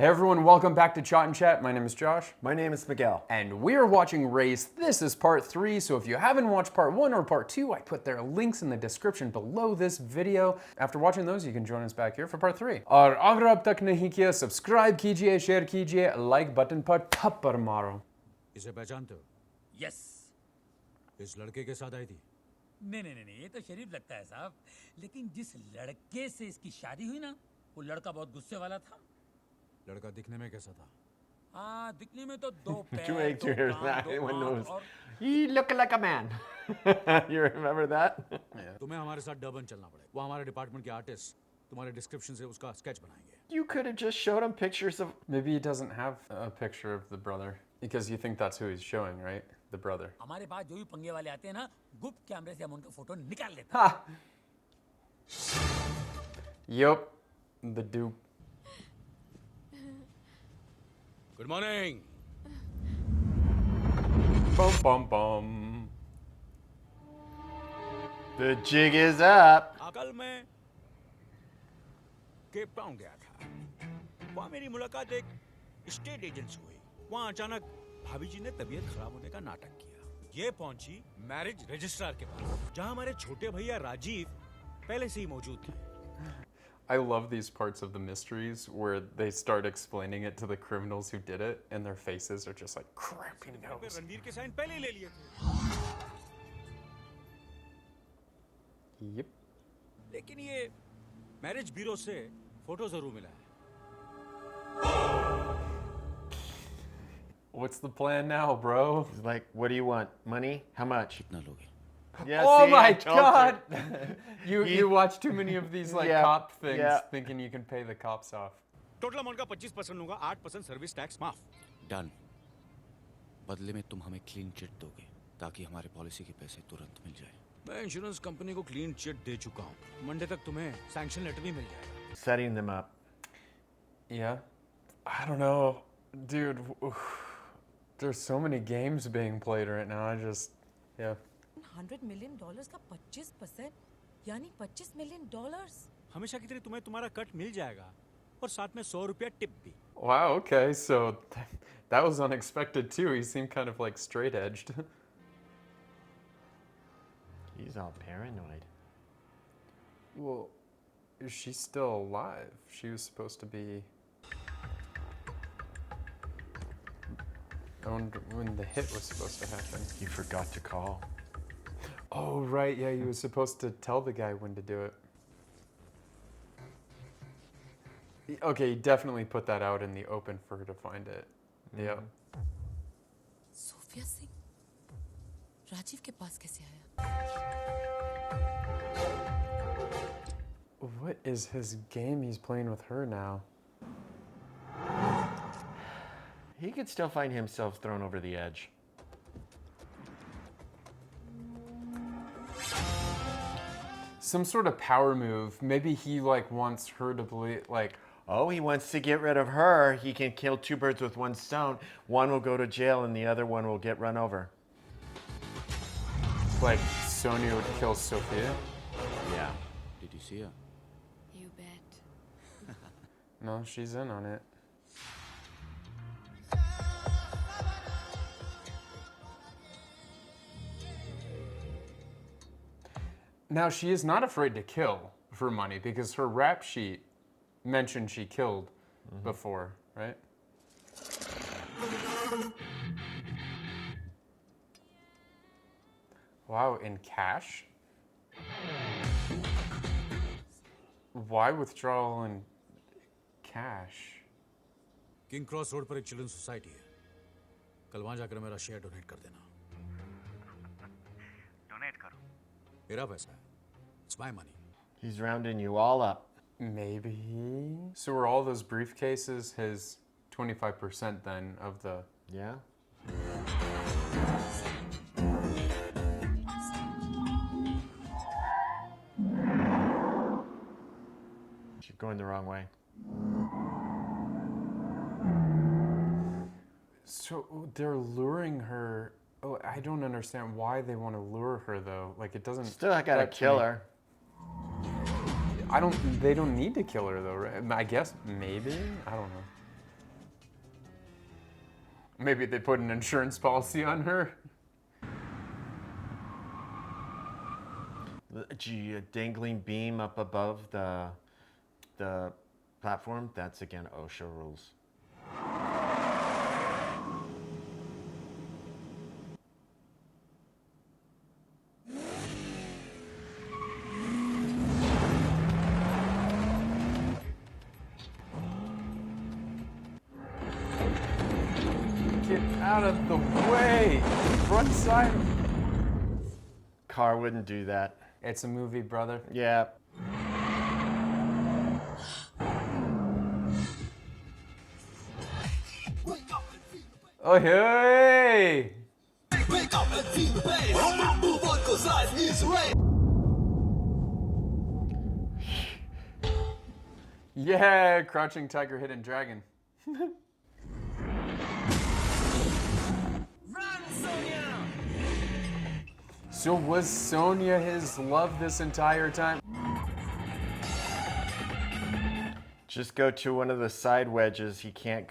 Hey everyone, welcome back to ChaatNChat. My name is Josh. My name is Miguel. And we're watching Race. This is part 3, so if you haven't watched part 1 or part 2, I put their links in the description below this video. After watching those, you can join us back here for part 3. और अगर अब तक नहीं किया, subscribe कीजिए, share कीजिए, like button पर थप्पड़ मारो. इसे पहचानते हो? यस। इस लड़के के साथ आई थी? नहीं, ये तो शरीफ लगता है साहब। लेकिन जिस लड़के से इसकी शादी हुई ना, वो लड़का बहुत गुस्से वाला था। लड़का दिखने में कैसा था? हाँ, दिखने में तो दो पैर, You make दो sure कान, that दो anyone आँख knows. और You look like a man. You remember that? तुम्हें हमारे साथ डर्बन चलना पड़ेगा। वो हमारे डिपार्टमेंट के आर्टिस्ट तुम्हारे डिस्क्रिप्शन से उसका स्केच बनाएंगे। You could have just showed him pictures of. Maybe he doesn't have a picture of the brother. Because you think that's who he's showing, right? The brother. हमारे पास जो भी पंगे वाले आते हैं ना, गुप्त कैमरे से हम उनका फोटो निकाल लेते हैं। Ha! Yup. The dupe. Good morning. Bum bum bum. The jig is up. कल मैं केप टाउन गया था। वहाँ मेरी मुलाकात एक स्टेट एजेंट से हुई। वहाँ अचानक भाभी जी ने तबीयत खराब होने का नाटक किया। ये पहुंची मैरिज रजिस्ट्रार के पास, जहाँ हमारे छोटे भैया राजीव पहले से ही मौजूद थे। I love these parts of the mysteries where they start explaining it to the criminals who did it, and their faces are just like crampy nose. Ranveer के साइन पहले ही ले लिए थे। Yep. लेकिन ये मैरिज ब्यूरो से फोटो जरूर मिला है। What's the plan now, bro? He's like, what do you want? Money? How much? कितना लोगे? Yeah, Oh see, my I told god! you. You watch too many of these like Yeah, cop things yeah. thinking you can pay the cops off. Total amount का 25% होगा, 8% service tax माफ। Done. बदले में तुम हमें clean chit दोगे ताकि हमारे पॉलिसी के पैसे तुरंत मिल जाए। मैं इंश्योरेंस कंपनी को क्लीन चिट दे चुका हूँ। मंडे तक तुम्हें सैंक्शन लेटर भी मिल जाएगा। Setting them up. Yeah? I don't know. Dude, there's so many games being played right now. Yeah. $100 million का 25%, यानी $25 million। हमेशा की तरह तुम्हें तुम्हारा कट मिल जाएगा और साथ में 100 रुपया टिप भी। Wow, okay, so that was unexpected too. He seemed kind of like straight-edged. He's all paranoid. Well, she's still alive. She was supposed to be... I wonder when the hit was supposed to happen. You forgot to call. Oh, right, yeah, he was supposed to tell the guy when to do it. Okay, he definitely put that out in the open for her to find it. Yeah. Sophia Singh Rajiv के पास कैसे आया? What is his game he's playing with her now? He could still find himself thrown over the edge. Some sort of power move. Maybe he like wants her to believe like, Oh, he wants to get rid of her. He can kill two birds with one stone. One will go to jail and the other one will get run over. Sonya would kill Sophia. Yeah. Did you see her? You bet. No, she's in on it. Now, she is not afraid to kill for money because her rap sheet mentioned she killed before, right? Wow, in cash? Why withdrawal in cash? King cross road पर एक children society है। कल वहां जाकर मेरा share donate कर देना। Donate करो। मेरा पैसा है। It's my money. He's rounding you all up. Maybe. So were all those briefcases his 25% then of the... Yeah? She's going the wrong way. So they're luring her... Oh, I don't understand why they want to lure her though. Like it doesn't... Still, I gotta that to kill me- her. They don't need to kill her though, right? I guess maybe? I don't know. Maybe they put an insurance policy on her. Gee, a dangling beam up above the platform, that's again OSHA rules. Get out of the way! Front side. Car wouldn't do that. It's a movie, brother. Yeah. Oh, hey! Yeah, crouching tiger, hidden dragon. So was Sonia his love this entire time? Just go to one of the side wedges. He can't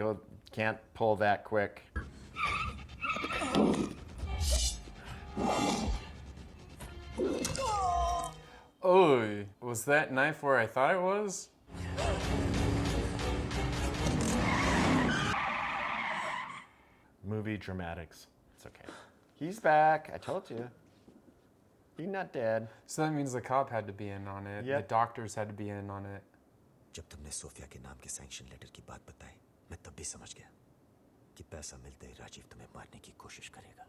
pull that quick. Oh, was that knife where I thought it was? Movie dramatics. It's okay. He's back. I told you. He's not dead. So that means the cop had to be in on it. Yep. The doctors had to be in on it. जब तुमने Sophia के नाम के sanction letter की बात बताई, मैं तब भी समझ गया कि पैसा मिलते ही राजीव तुम्हें मारने की कोशिश करेगा।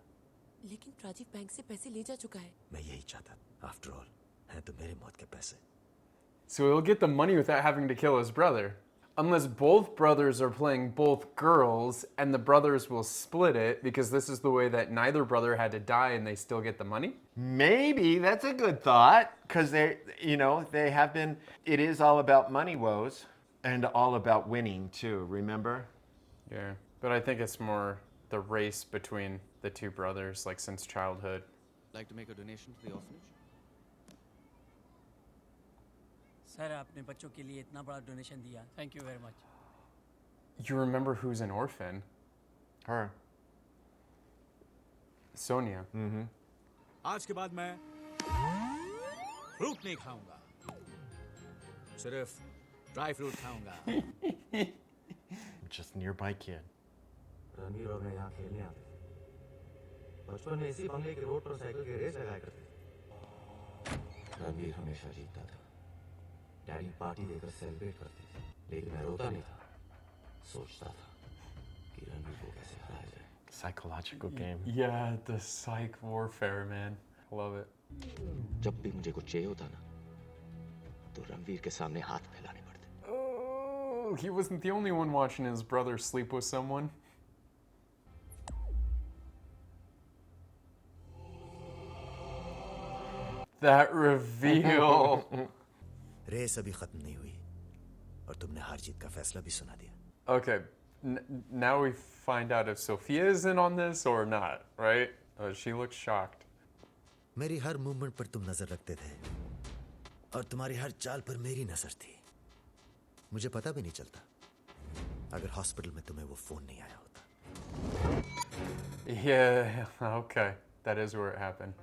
लेकिन राजीव बैंक से पैसे ले जा चुका है। मैं यही चाहता। After all, हैं तो मेरे मौत के पैसे। So he'll get the money without having to kill his brother. Unless both brothers are playing both girls and the brothers will split it because this is the way that neither brother had to die and they still get the money. Maybe that's a good thought because they have been. It is all about money woes and all about winning too. Remember? Yeah, but I think it's more the race between the two brothers, like since childhood. Like to make a donation to the orphanage? Sir आपने बच्चों के लिए इतना बड़ा donation दिया, thank you very much. You remember who's an orphan? Her. Sonia. Mm-hmm. आज के बाद मैं फ्रूट नहीं खाऊंगा, सिर्फ ड्राई फ्रूट खाऊंगा। Just nearby kid. रणवीर और मैं यहाँ खेलने आते थे। बचपन में इसी बंगले के रोड पर साइकिल की रेस लगाया करते थे। रणवीर हमेशा जीतता था। डैडी पार्टी देकर सेलिब्रेट करते थे, लेकिन मैं रोता नहीं था। सोचता था कि रणवीर को कैसे हराया जाए। Psychological game. Yeah, the psych warfare, man. I love it. जब भी मुझे कुछ चाहिए होता ना, तो रणवीर के सामने हाथ फैलाने पड़ते। Oh, he wasn't the only one watching his brother sleep with someone. That reveal. Race अभी खत्म नहीं हुई और तुमने हार जीत का फैसला भी सुना दिया। Okay, now we find out if Sophia is in on this or not, right? She looks shocked. मेरी हर मूवमेंट पर तुम नजर रखते थे और तुम्हारी हर चाल पर मेरी नजर थी। मुझे पता भी नहीं चलता अगर हॉस्पिटल में तुम्हें वो फोन नहीं आया होता। Yeah, okay. That is where it happened.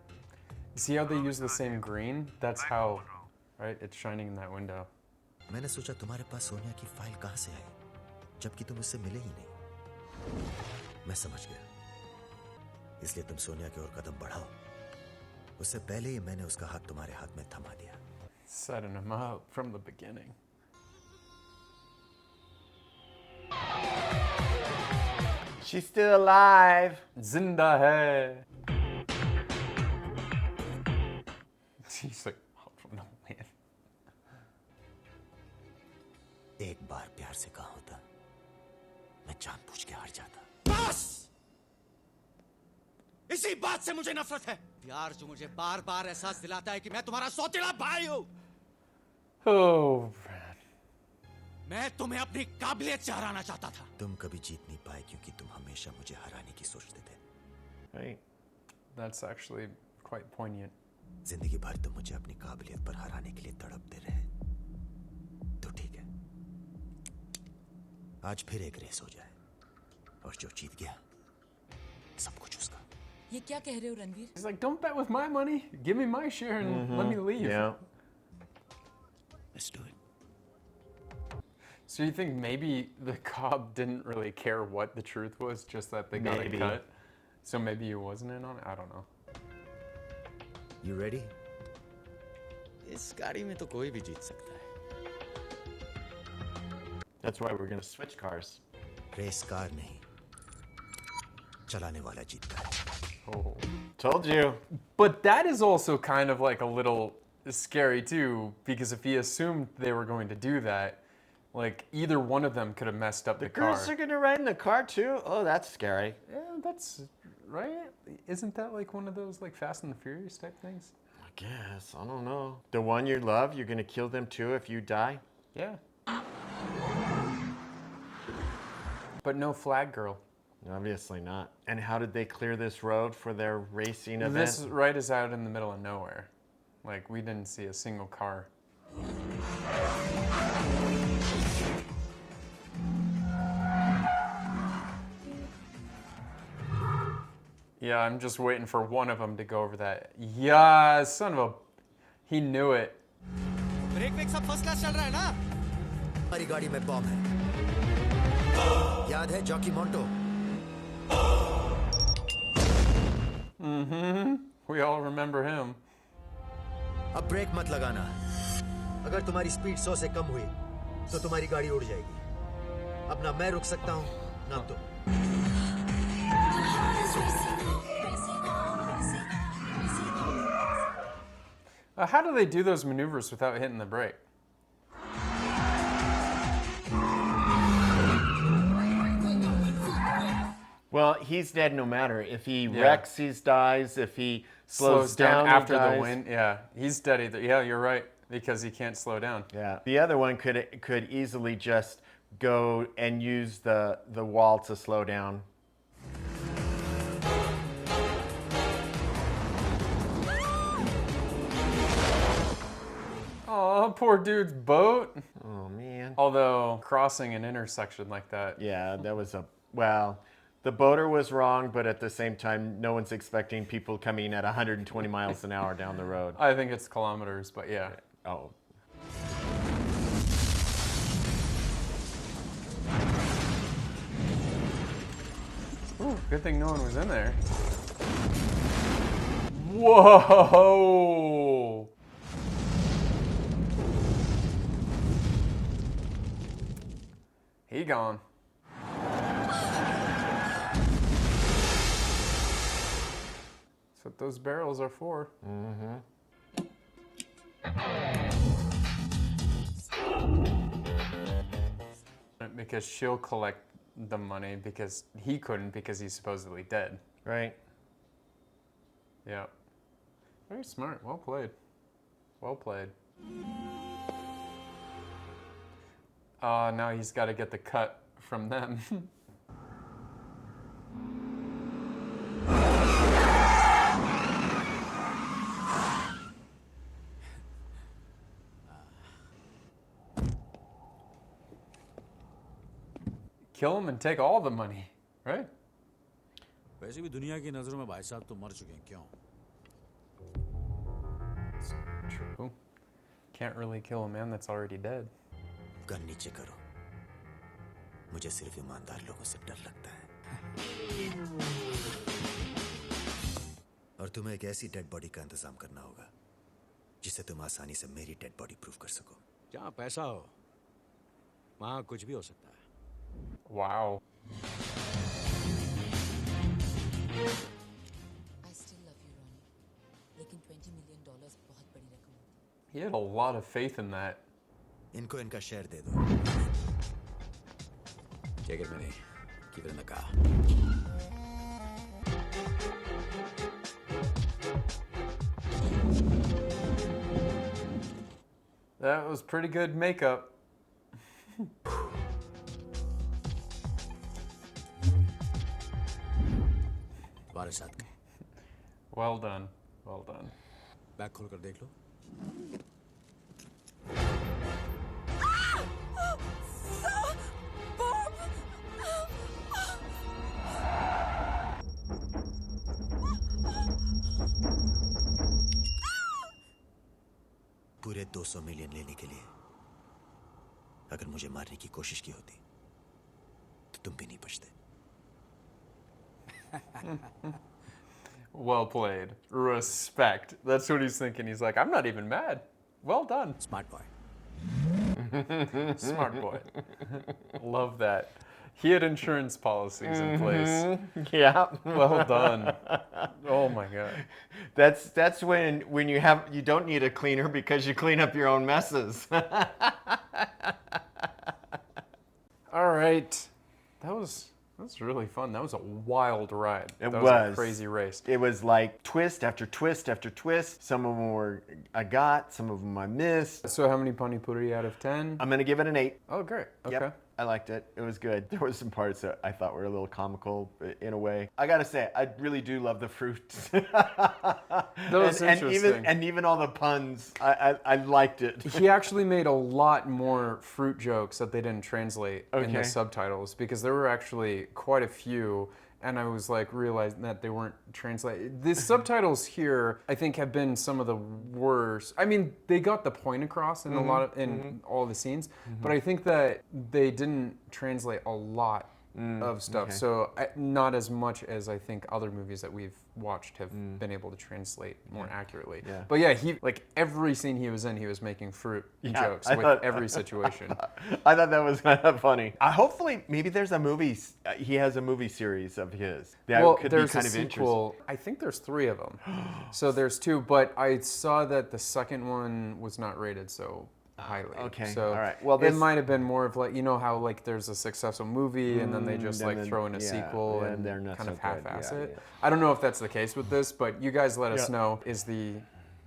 See how they use the same green? That's how, right? It's shining in that window. मैंने सोचा तुम्हारे पास सोनिया की फाइल कहाँ से आई, जबकि तुम उससे मिले ही नहीं। मैं समझ गया, इसलिए तुम सोनिया की ओर कदम बढ़ाओ। उससे पहले ही मैंने उसका हाथ तुम्हारे हाथ में थमा दिया। Setting him up from the beginning. She's still alive. Zinda hai. She's like, oh no, man. एक बार प्यार से कहा होता, मैं जानबूझ के हार जाता। बस! इसी बात से मुझे नफरत है। प्यार जो मुझे बार बार एहसास दिलाता है कि मैं तुम्हारा सौतेला भाई हूं। Oh, man. मैं तुम्हें अपनी काबिलियत से हराना चाहता था। तुम कभी जीत नहीं पाए क्योंकि तुम हमेशा मुझे हराने की सोचते थे। Right. That's actually quite poignant. जिंदगी भर तुम मुझे अपनी काबिलियत पर हराने के लिए तड़पते रहे। तो ठीक है, आज फिर एक रेस हो जाए और जो जीत गया सब कुछ उसका। ये क्या कह रहे हो Ranveer? He's like, don't bet with my money. Give me my share and let me leave. Yeah. Let's do it. So you think maybe the cop didn't really care what the truth was, just that they got Maybe. a cut? So maybe he wasn't in on it? I don't know. You ready? इस गाड़ी में तो कोई भी जीत सकता है। That's why we're gonna switch cars. Race car नहीं, चलाने वाला जीतता है। Oh. Told you. But that is also kind of like a little scary too, because if he assumed they were going to do that, like either one of them could have messed up the car. Girls are gonna ride in the car too? Oh, that's scary. Yeah, that's right. Isn't that like one of those like Fast and the Furious type things? I guess. I don't know. The one you love, you're gonna kill them too if you die? Yeah. But no flag girl. Obviously not. And how did they clear this road for their racing event? This right is out in the middle of nowhere. Like we didn't see a single car. Yeah, I'm just waiting for one of them to go over that. Yeah, son of a... He knew it. Break wake सब first class चल रहा है ना? हमारी गाड़ी में bomb है। याद है jockey Monte? We all remember him. अब ब्रेक मत लगाना। अगर तुम्हारी स्पीड 100 से कम हुई, तो तुम्हारी गाड़ी उड़ जाएगी। अब ना मैं रुक सकता हूँ, ना तुम। How do they do those maneuvers without hitting the brake? Well, he's dead no matter. If he wrecks, he dies. If he slows down after he dies. the wind. Yeah, he's dead either. Yeah, you're right, because he can't slow down. Yeah. The other one could easily just go and use the wall to slow down. Oh, poor dude's boat. Oh man. Although crossing an intersection like that. Yeah, that was well, the boater was wrong, but at the same time, no one's expecting people coming at 120 miles an hour down the road. I think it's kilometers, but yeah. Oh. Ooh, good thing no one was in there. Whoa! He gone. That's what those barrels are for. Because she'll collect the money because he couldn't because he's supposedly dead. Right. Yeah. Very smart. Well played. Well played. Now he's got to get the cut from them. Kill him and take all the money, right? वैसे भी दुनिया की नजरों में भाई साहब तो मर चुके हैं क्यों? It's true. Can't really kill a man that's already dead. Gun नीचे करो। मुझे सिर्फ ईमानदार लोगों से डर लगता है। और तुम्हें एक ऐसी डेड बॉडी का इंतजाम करना होगा जिसे तुम आसानी से मेरी डेड बॉडी प्रूव कर सको। जहाँ पैसा हो, वहाँ कुछ भी हो सकता है। Wow. I still love you, Ronnie. लेकिन $20 million बहुत बड़ी रकम होती है। He had a lot of faith in that. इनको इनका शेयर दे दो। Take it, Minnie. Keep it in the car. That was pretty good makeup. तुम्हारे साथ के Well done. Well done. Bag खोल कर देख लो। 200 मिलियन लेने के लिए अगर मुझे मारने की कोशिश की होती तो तुम भी नहीं बचते। Well played. Respect. That's what he's thinking. He's like, I'm not even mad. Well done. Smart boy. Smart boy. Love that. He had insurance policies in place. Yeah. Well done. Oh my god. That's when you don't need a cleaner because you clean up your own messes. All right. That was really fun. That was a wild ride. It That was a crazy race. It was like twist after twist after twist. Some of them I got, some of them I missed. So how many pani puri out of 10? I'm gonna give it an 8. Oh, great. Okay. Yep, I liked it. It was good. There were some parts that I thought were a little comical in a way. I gotta say, I really do love the fruits. That was interesting. And even all the puns, I liked it. He actually made a lot more fruit jokes that they didn't translate in the Okay. subtitles because there were actually quite a few, and I was like realizing that they weren't translated. The subtitles here, I think, have been some of the worst. I mean, they got the point across in a lot of all the scenes, but I think that they didn't translate a lot of stuff. okay. So not as much as I think other movies that we've watched have been able to translate more accurately. Yeah. But yeah, he like every scene he was in, he was making fruit jokes with every situation. I thought that was kind of funny. Hopefully, maybe there's a movie. He has a movie series of his that Well, could be there's kind a of sequel. I think there's 3 of them. So there's 2, but I saw that the second one was not rated so highly. Okay, So all right. Well, it this- might have been more of like, you know how like there's a successful movie and then they just and like then- throw in a yeah, sequel and and they're not kind so of good. half-ass Yeah, it. yeah. I don't know if that's the case with this, but you guys let us Yeah. know. Is the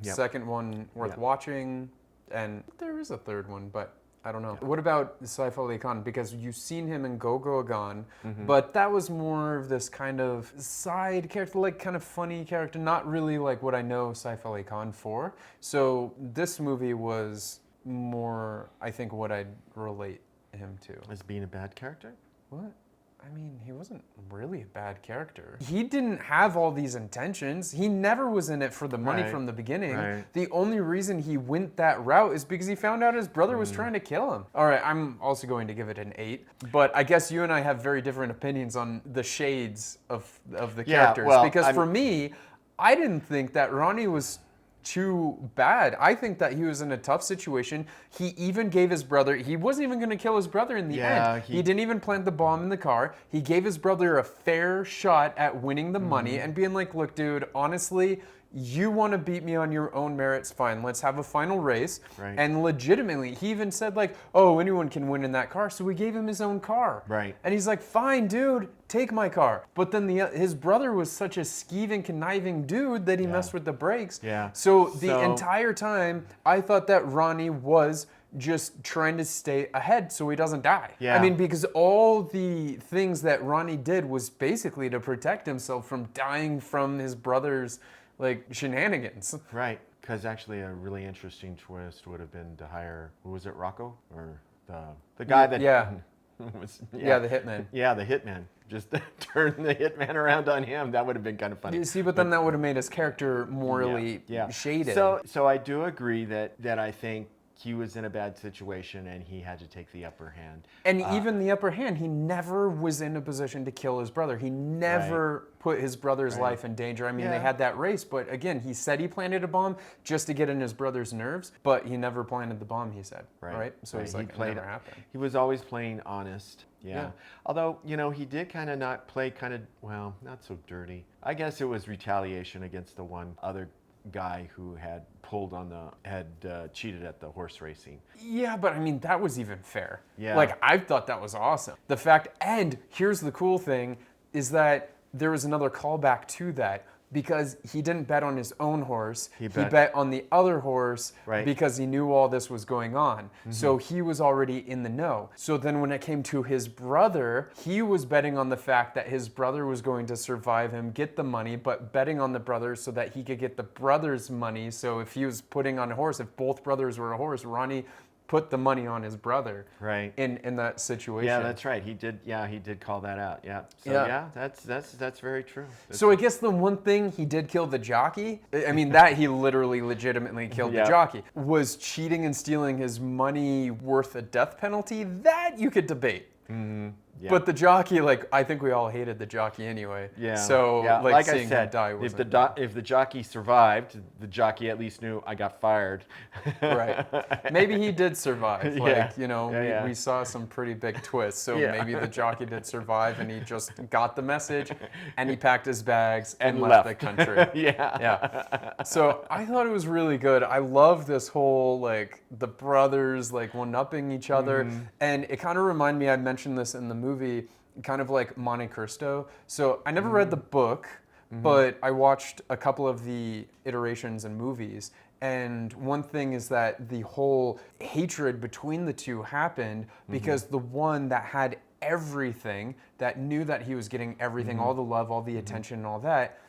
Yep. second one worth Yep. watching? And there is a third one, but I don't know. What about Saif Ali Khan? Because you've seen him in Go Go Gone, but that was more of this kind of side character, like kind of funny character, not really like what I know Saif Ali Khan for. So this movie was more, I think, what I'd relate him to. As being a bad character? What? I mean, he wasn't really a bad character. He didn't have all these intentions. He never was in it for the money Right. from the beginning. Right. The only reason he went that route is because he found out his brother was trying to kill him. All right, I'm also going to give it an 8. But I guess you and I have very different opinions on the shades of the Yeah, characters. well, because I'm- for me, I didn't think that Ronnie was too bad. I think that he was in a tough situation. He even gave his brother, he wasn't even going to kill his brother in the Yeah, end. he- He didn't even plant the bomb in the car. He gave his brother a fair shot at winning the money Mm-hmm. and being like, look, dude, honestly, you want to beat me on your own merits, fine. Let's have a final race. Right. And legitimately, he even said like, oh, anyone can win in that car. So we gave him his own car. Right. And he's like, fine, dude, take my car. But then his brother was such a skeeving, conniving dude that he messed with the brakes. Yeah. So the So- entire time, I thought that Ronnie was just trying to stay ahead so he doesn't die. Yeah. I mean, because all the things that Ronnie did was basically to protect himself from dying from his brother's like shenanigans. Right. Because actually, a really interesting twist would have been to hire, who was it, Rocco? Or the guy that. Yeah. was, Yeah, the hitman. Yeah, the hitman. Just turn the hitman around on him. That would have been kind of funny. You see, but then that would have made his character morally shaded. So I do agree that I think he was in a bad situation and he had to take the upper hand. And even the upper hand, he never was in a position to kill his brother. He never put his brother's life in danger. I mean, they Yeah. had that race, but again, he said he planted a bomb just to get in his brother's nerves, but he never planted the bomb, he said. Right? So Right. he's like, it never happened. He was always playing honest. Yeah. Yeah. Although, he did kind of not play not so dirty. I guess it was retaliation against the one other guy who had cheated at the horse racing. Yeah, but I mean, that was even fair. Yeah. Like, I thought that was awesome. The fact, and here's the cool thing, is that there was another callback to that because he didn't bet on his own horse. He bet on the other horse because he knew all this was going on. So he was already in the know. So then when it came to his brother, he was betting on the fact that his brother was going to survive him, get the money, but betting on the brother so that he could get the brother's money. So if he was putting on a horse, if both brothers were a horse, Ronnie put the money on his brother. Right. In that situation. Yeah, that's right. He did. Yeah, he did call that out. Yeah. So Yeah. that's very true. So I guess the one thing he did kill the jockey, I mean that he literally legitimately killed the jockey, was cheating and stealing his money worth a death penalty. That you could debate. Yeah. But the jockey, like, I think we all hated the jockey anyway. Yeah. So, yeah. like I seeing said, him die if wasn't if the jockey survived, the jockey at least knew I got fired. right. Maybe he did survive. Like, Yeah. you know, Yeah. we saw some pretty big twists. So Yeah. maybe the jockey did survive and he just got the message and he packed his bags and left. left the country. Yeah. Yeah. So I thought it was really good. I love this whole, like, the brothers, like, one-upping each other. And it kind of reminded me, I mentioned this in the movie, kind of like Monte Cristo. So I never read the book, but I watched a couple of the iterations and movies. And one thing is that the whole hatred between the two happened because the one that had everything, that knew that he was getting everything, all the love, all the attention, and all that,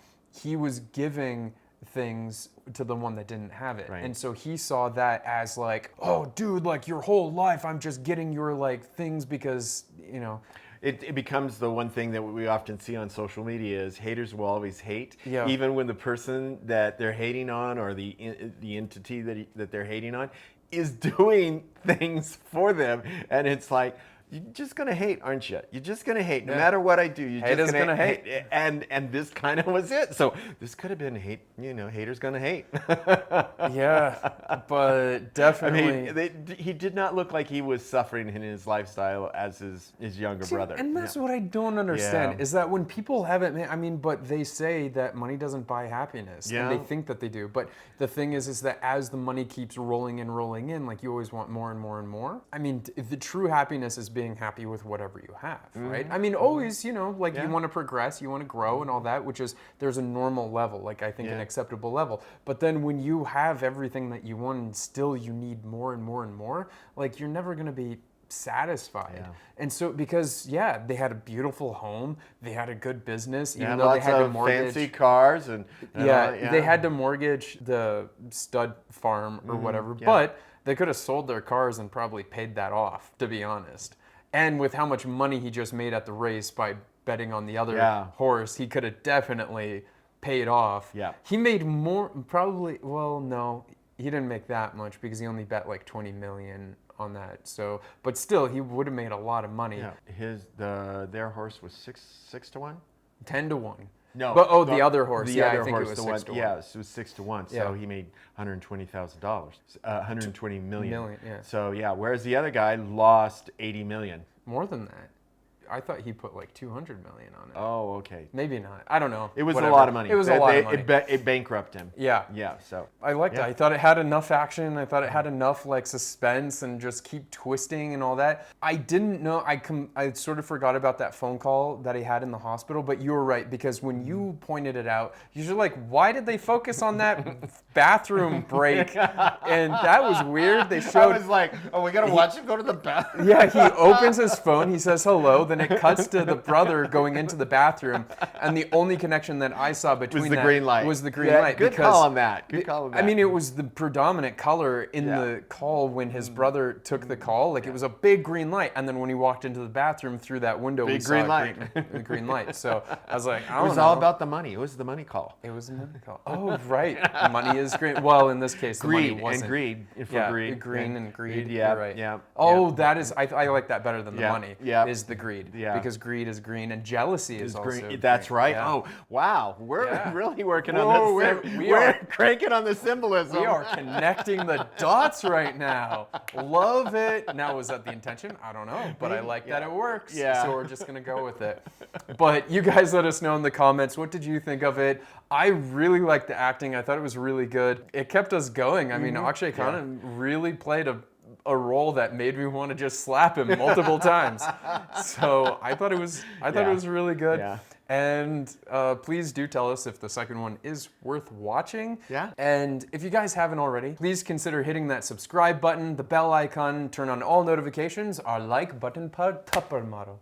he was giving things to the one that didn't have it. Right. And so he saw that as like, oh dude, like your whole life I'm just getting your like things because, you know. It becomes the one thing that we often see on social media is haters will always hate, Yeah. even when the person that they're hating on or the entity that they're hating on is doing things for them, and it's like, you're just gonna hate, aren't you? You're just gonna hate, no matter what I do. You're Haters just gonna hate. and this kind of was it. So this could have been hate. You know, haters gonna hate. Yeah, but I definitely. mean, he did not look like he was suffering in his lifestyle as his younger brother. And that's Yeah. what I don't understand Yeah. is that when people have it, I mean, but they say that money doesn't buy happiness, Yeah. and they think that they do. But the thing is that as the money keeps rolling in, like you always want more and more and more. I mean, the true happiness is being happy with whatever you have, right? I mean, always, you know, like you want to progress, you want to grow, and all that, which is there's a normal level, like I think an acceptable level. But then when you have everything that you want, and still you need more and more and more, like you're never going to be satisfied. Yeah. And so because they had a beautiful home, they had a good business, even Yeah, though they lots had to of mortgage fancy cars and they had to mortgage the stud farm or whatever, but they could have sold their cars and probably paid that off, to be honest. And with how much money he just made at the race by betting on the other horse, he could have definitely paid off. Yeah. He made more, probably, well, no, he didn't make that much because he only bet like 20 million on that. So, but still, he would have made a lot of money. Yeah, their horse was 6 to 1. 10 to 1. No, but the other horse. The Yeah, other I think horse, it was the 6 one, to 1. yeah, it was 6 to 1. So Yeah. he made $120,000, 120 million. Million, yeah. So yeah, whereas the other guy lost 80 million. More than that. I thought he put like 200 million on it. Oh, okay. Maybe not. I don't know. It was Whatever. a lot of money. It was a lot of money. It bankrupted him. Yeah. Yeah. So I liked it. I thought it had enough action. I thought it had enough like suspense and just keep twisting and all that. I didn't know. I sort of forgot about that phone call that he had in the hospital. But you were right, because when you pointed it out, you're like, why did they focus on that bathroom break? And that was weird. They showed. I was like, oh, we gotta watch him go to the bathroom. Yeah, he opens his phone, he says hello, then it cuts to the brother going into the bathroom, and the only connection that I saw between the green light. was the green Yeah, light. good because call on that. Good call on that. I mean, it was the predominant color in the call when his brother took the call. Like, it was a big green light, and then when he walked into the bathroom through that window, we Big saw green a light. green light. So I was like, I It don't was know. all about the money. It was the money call. It was a money call. Oh, right. Money is green. Well, in this case, the money Greed wasn't. and greed. For Yeah, greed. green and greed. Yeah. You're right. Yeah. Oh, yeah. that is. I like that better than the Yeah, money. yeah. Is the greed. Yeah. Because greed is green and jealousy is It's also green. green. That's right. Yeah. Oh, wow. We're Yeah. really working Whoa, on we're- this. we We're are- cranking on the symbolism. We are connecting the dots right now. Love it. Now, was that the intention? I don't know, but I like that it works. Yeah. So we're just gonna go with it. But you guys let us know in the comments, what did you think of it? I really liked the acting. I thought it was really good. It kept us going. I mean, Akshay Khanna really played a role that made me want to just slap him multiple times. So I thought it was really good. Yeah. And please do tell us if the second one is worth watching. Yeah. And if you guys haven't already, please consider hitting that subscribe button, the bell icon, turn on all notifications, our like button par tapper maro.